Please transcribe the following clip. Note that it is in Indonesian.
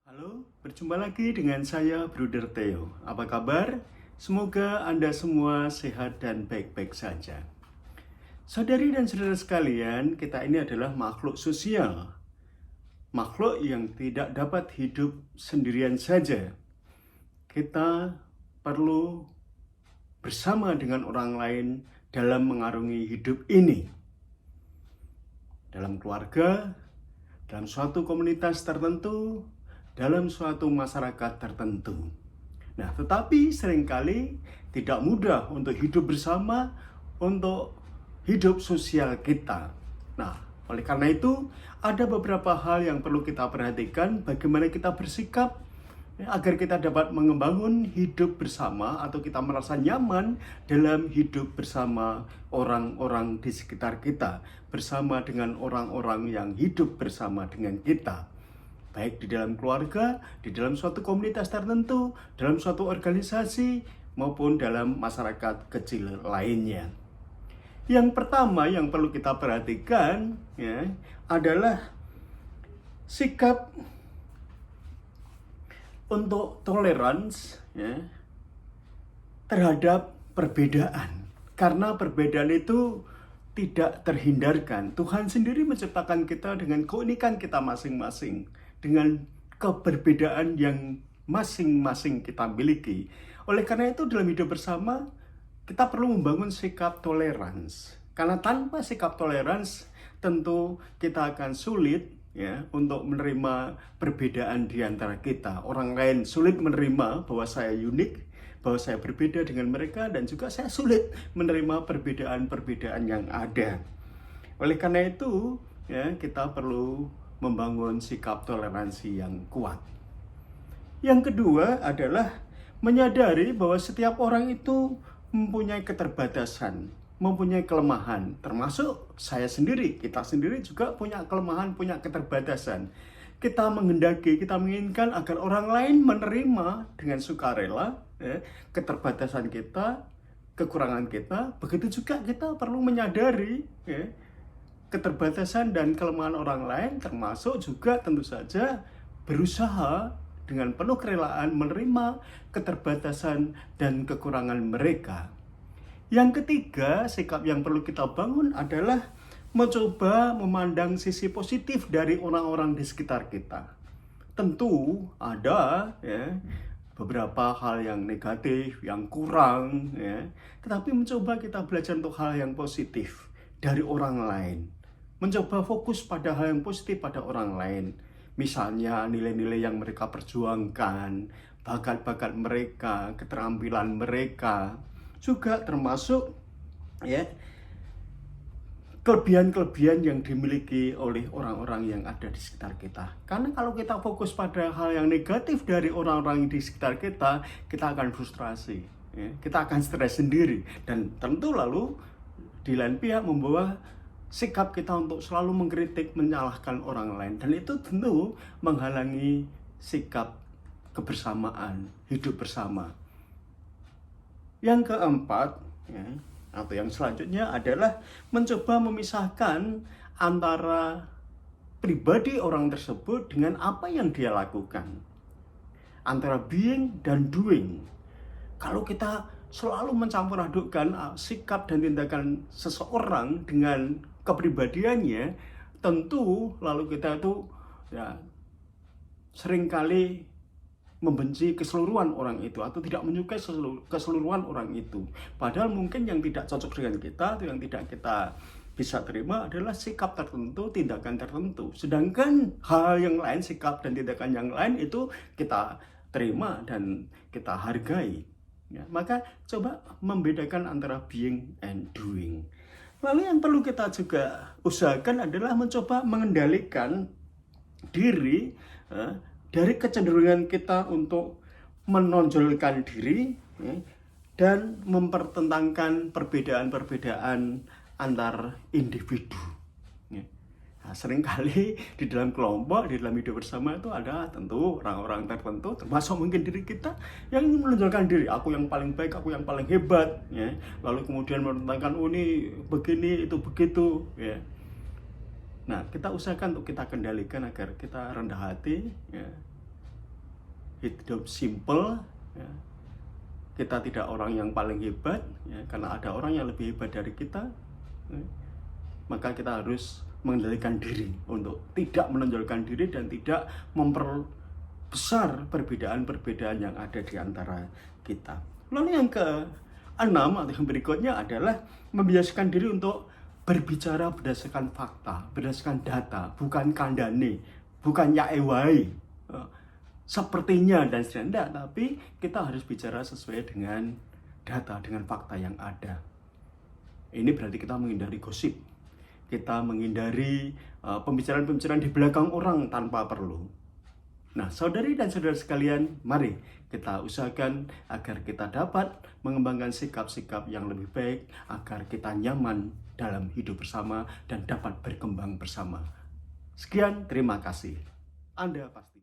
Halo, berjumpa lagi dengan saya Bruder Theo. Apa kabar? Semoga Anda semua sehat dan baik-baik saja. Saudari dan saudara sekalian, kita ini adalah makhluk sosial. Makhluk yang tidak dapat hidup sendirian saja. Kita perlu bersama dengan orang lain dalam mengarungi hidup ini. Dalam keluarga, dalam suatu komunitas tertentu, dalam suatu masyarakat tertentu. Nah, tetapi seringkali tidak mudah untuk hidup bersama, untuk hidup sosial kita. Nah, oleh karena itu, ada beberapa hal yang perlu kita perhatikan bagaimana kita bersikap agar kita dapat membangun hidup bersama atau kita merasa nyaman dalam hidup bersama orang-orang di sekitar kita, bersama dengan orang-orang yang hidup bersama dengan kita, baik di dalam keluarga, di dalam suatu komunitas tertentu, dalam suatu organisasi, maupun dalam masyarakat kecil lainnya. Yang pertama yang perlu kita perhatikan adalah sikap untuk toleransi terhadap perbedaan. Karena perbedaan itu tidak terhindarkan. Tuhan sendiri menciptakan kita dengan keunikan kita masing-masing, dengan keberbedaan yang masing-masing kita miliki. Oleh karena itu dalam hidup bersama kita perlu membangun sikap toleransi. Karena tanpa sikap toleransi tentu kita akan sulit untuk menerima perbedaan di antara kita. Orang lain sulit menerima bahwa saya unik, bahwa saya berbeda dengan mereka, dan juga saya sulit menerima perbedaan-perbedaan yang ada. Oleh karena itu, kita perlu membangun sikap toleransi yang kuat. Yang kedua adalah menyadari bahwa setiap orang itu mempunyai keterbatasan, mempunyai kelemahan, termasuk saya sendiri. Kita sendiri juga punya kelemahan, punya keterbatasan. Kita menghendaki, kita menginginkan agar orang lain menerima dengan sukarela keterbatasan kita, kekurangan kita. Begitu juga kita perlu menyadari keterbatasan dan kelemahan orang lain, termasuk juga tentu saja berusaha dengan penuh kerelaan menerima keterbatasan dan kekurangan mereka. Yang ketiga, sikap yang perlu kita bangun adalah mencoba memandang sisi positif dari orang-orang di sekitar kita. Tentu ada beberapa hal yang negatif, yang kurang, tetapi mencoba kita belajar untuk hal yang positif dari orang lain. Mencoba fokus pada hal yang positif pada orang lain. Misalnya nilai-nilai yang mereka perjuangkan, bakat-bakat mereka, keterampilan mereka, juga termasuk kelebihan-kelebihan yang dimiliki oleh orang-orang yang ada di sekitar kita. Karena kalau kita fokus pada hal yang negatif dari orang-orang di sekitar kita, kita akan frustrasi, kita akan stres sendiri, dan tentu lalu di lain pihak membawa sikap kita untuk selalu mengkritik, menyalahkan orang lain, dan itu tentu menghalangi sikap kebersamaan, hidup bersama. Yang keempat, atau yang selanjutnya adalah mencoba memisahkan antara pribadi orang tersebut dengan apa yang dia lakukan. Antara being dan doing. Kalau kita selalu mencampur adukkan sikap dan tindakan seseorang dengan kepribadiannya, tentu lalu kita itu seringkali membenci keseluruhan orang itu atau tidak menyukai keseluruhan orang itu. Padahal mungkin yang tidak cocok dengan kita atau yang tidak kita bisa terima adalah sikap tertentu, tindakan tertentu. Sedangkan hal yang lain, sikap dan tindakan yang lain itu kita terima dan kita hargai. Maka coba membedakan antara being and doing. Lalu yang perlu kita juga usahakan adalah mencoba mengendalikan diri dari kecenderungan kita untuk menonjolkan diri dan mempertentangkan perbedaan-perbedaan antar individu. Nah, seringkali di dalam kelompok, di dalam hidup bersama itu ada tentu orang-orang tertentu, termasuk mungkin diri kita, yang ingin menonjolkan diri. Aku yang paling baik, aku yang paling hebat. Lalu kemudian menentangkan, ini begini, itu begitu. Nah, kita usahakan untuk kita kendalikan agar kita rendah hati, hidup simple, ya. Kita tidak orang yang paling hebat, ya, karena ada orang yang lebih hebat dari kita, ya. Maka kita harus mengendalikan diri untuk tidak menonjolkan diri dan tidak memperbesar perbedaan-perbedaan yang ada di antara kita. Lalu yang keenam atau yang berikutnya adalah membiasakan diri untuk berbicara berdasarkan fakta, berdasarkan data, bukan kandane, bukan yaewai, sepertinya dan seterusnya, tapi kita harus bicara sesuai dengan data, dengan fakta yang ada. Ini berarti kita menghindari gosip, kita menghindari pembicaraan-pembicaraan di belakang orang tanpa perlu. Nah, saudari dan saudara sekalian, mari kita usahakan agar kita dapat mengembangkan sikap-sikap yang lebih baik, agar kita nyaman dalam hidup bersama dan dapat berkembang bersama. Sekian, terima kasih. Anda pasti